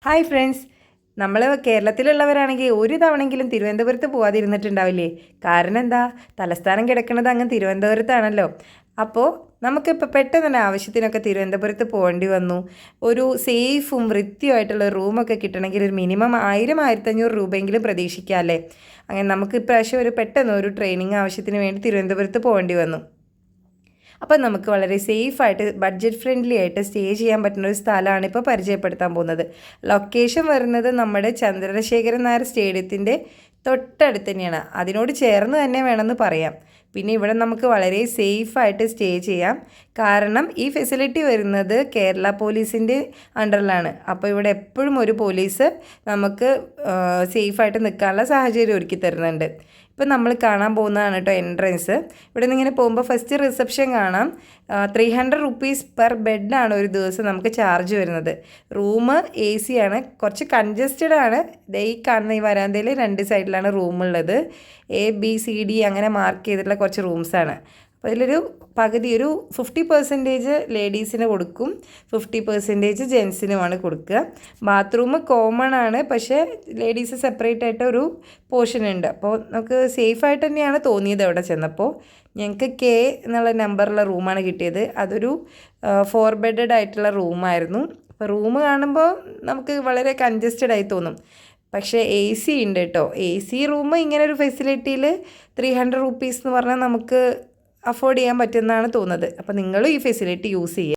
Hi friends, നമ്മൾ കേരളത്തിലുള്ളവരാണെങ്കിൽ ഒരു തവണയെങ്കിലും തിരുവനന്തപുരത്ത് പോകാതിരുന്നിട്ടുണ്ടാവില്ലേ? കാരണം എന്താ, തലസ്ഥാനം കിടക്കുന്നത് അങ്ങ് തിരുവനന്തപുരത്താണല്ലോ. അപ്പോൾ നമുക്കിപ്പോൾ പെട്ടെന്ന് തന്നെ ആവശ്യത്തിനൊക്കെ തിരുവനന്തപുരത്ത് പോകേണ്ടി വന്നു. ഒരു സേഫും വൃത്തിയായിട്ടുള്ള റൂമൊക്കെ കിട്ടണമെങ്കിൽ ഒരു മിനിമം 1000-1500 രൂപയെങ്കിലും പ്രതീക്ഷിക്കാമല്ലേ? അങ്ങനെ നമുക്ക് ഇപ്രാവശ്യം പെട്ടെന്ന് ഒരു ട്രെയിനിങ് ആവശ്യത്തിന് വേണ്ടി തിരുവനന്തപുരത്ത് പോകേണ്ടി വന്നു. അപ്പോൾ നമുക്ക് വളരെ സേഫായിട്ട് ബഡ്ജറ്റ് ഫ്രണ്ട്ലി ആയിട്ട് സ്റ്റേ ചെയ്യാൻ പറ്റുന്ന ഒരു സ്ഥലമാണ് ഇപ്പോൾ പരിചയപ്പെടുത്താൻ പോകുന്നത്. ലൊക്കേഷൻ വരുന്നത് നമ്മുടെ ചന്ദ്രശേഖരൻ നായർ സ്റ്റേഡിയത്തിൻ്റെ തൊട്ടടുത്ത് തന്നെയാണ്. അതിനോട് ചേർന്ന് തന്നെ വേണമെന്ന് പറയാം. പിന്നെ ഇവിടെ നമുക്ക് വളരെ സേഫായിട്ട് സ്റ്റേ ചെയ്യാം. കാരണം ഈ ഫെസിലിറ്റി വരുന്നത് കേരള പോലീസിൻ്റെ അണ്ടറിലാണ്. അപ്പോൾ ഇവിടെ എപ്പോഴും ഒരു പോലീസ് നമുക്ക് സേഫായിട്ട് നിൽക്കാനുള്ള സാഹചര്യം ഒരുക്കി തരുന്നുണ്ട്. ഇപ്പം നമ്മൾ കാണാൻ പോകുന്നതാണ് കേട്ടോ എൻട്രൻസ്. ഇവിടെ നിന്ന് ഇങ്ങനെ പോകുമ്പോൾ ഫസ്റ്റ് റിസപ്ഷൻ കാണാം. 300 റുപ്പീസ് പെർ ബെഡാണ് ഒരു ദിവസം നമുക്ക് ചാർജ് വരുന്നത്. റൂം AC ആണ്, കുറച്ച് കൺജസ്റ്റഡ് ആണ്. ഈ കാണുന്ന ഈ വരാന്തയിൽ 2 സൈഡിലാണ് റൂമുള്ളത്. ABCD അങ്ങനെ മാർക്ക് ചെയ്തിട്ടുള്ള കുറച്ച് റൂംസാണ്. അപ്പോൾ ഇതിലൊരു പകുതി ഒരു 50% ലേഡീസിന് കൊടുക്കും, 50% ജെൻസിനുമാണ് കൊടുക്കുക. ബാത്റൂം കോമൺ ആണ്, പക്ഷേ ലേഡീസ് സെപ്പറേറ്റ് ആയിട്ട് ഒരു പോർഷൻ ഉണ്ട്. അപ്പോൾ നമുക്ക് സേഫായിട്ട് തന്നെയാണ് തോന്നിയത് അവിടെ ചെന്നപ്പോൾ. ഞങ്ങൾക്ക് K എന്നുള്ള നമ്പറുള്ള റൂമാണ് കിട്ടിയത്. അതൊരു 4 ബെഡഡ് ആയിട്ടുള്ള റൂമായിരുന്നു. അപ്പോൾ റൂം കാണുമ്പോൾ നമുക്ക് വളരെ കൺജസ്റ്റഡ് ആയി തോന്നും, പക്ഷേ AC ഉണ്ട് കേട്ടോ. AC റൂം ഇങ്ങനെ ഒരു ഫെസിലിറ്റിയിൽ 300 റുപ്പീസ് എന്ന് പറഞ്ഞാൽ നമുക്ക് അഫോർഡ് ചെയ്യാൻ പറ്റുമെന്നാണ് തോന്നുന്നത്. അപ്പോൾ നിങ്ങളും ഈ ഫെസിലിറ്റി യൂസ് ചെയ്യുക.